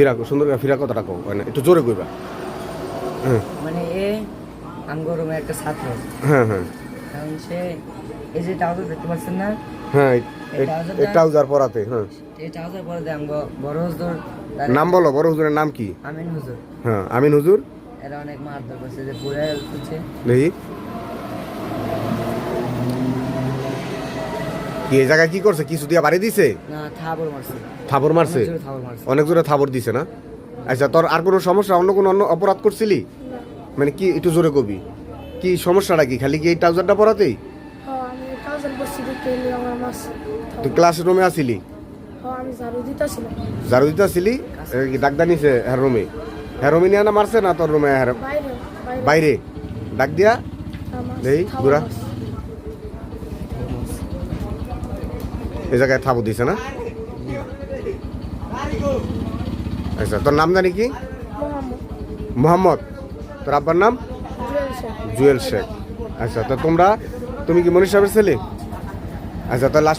ফিরাকো সুন্দর করে ফিরা কথাটা কও না একটু জোরে কইবা। হ্যাঁ মানে এ আমগো রুমে একটা ছাত্র। হ্যাঁ হ্যাঁ কারণ সে এই যে ট্রাউজার দেখতে পাচ্ছেন না, হ্যাঁ এই ট্রাউজার পরাতে। হ্যাঁ এই ট্রাউজার পরে দেয় আমগো বড় হুজুর। নাম বলো বড় হুজুরের নাম কি? আমিন হুজুর। হ্যাঁ আমিন হুজুর। এরা অনেক মারধর করছে যে পুরে হচ্ছে দেখি কি এই জায়গায় কি করছে, কিছু দিয়া বাড়ি দিছে? না থাবর মারছে। থাবর মারছে? অনেক জোরে থাবর মারছে। অনেক জোরে থাবর দিছে না? আচ্ছা তোর আর কোনো সমস্যা, অন্য কোনো অন্য অপরাধ করছিলি? মানে কি একটু জোরে কবি, কি সমস্যাটা কি? খালি কি এই ট্রাউজারটা পরাতেই? হ্যাঁ আমি ট্রাউজার পরছি দেখতে এলি আমার মাস। তুই ক্লাসরুমে আসিলি? হ্যাঁ আমি ঝাড়ু দিতেছিলাম। ঝাড়ু দিতে আসিলি? কি ডাক্তার নিছে হ্যাঁ রুমে? হ্যাঁ রুমে নিয়ে না মারছে না তোর রুমে? হ্যাঁ বাইরে বাইরে ডাক দিয়া আমার দেই গুড়া এই জায়গায় থাবো দিছে না? আচ্ছা তোর নাম জানি কি? মোহাম্মদ। তোর আব্বার নাম? জুয়েল শেখ। আচ্ছা তো তুমি কি মনীষ সাহেবের ছেলে? আচ্ছা তো লাস্ট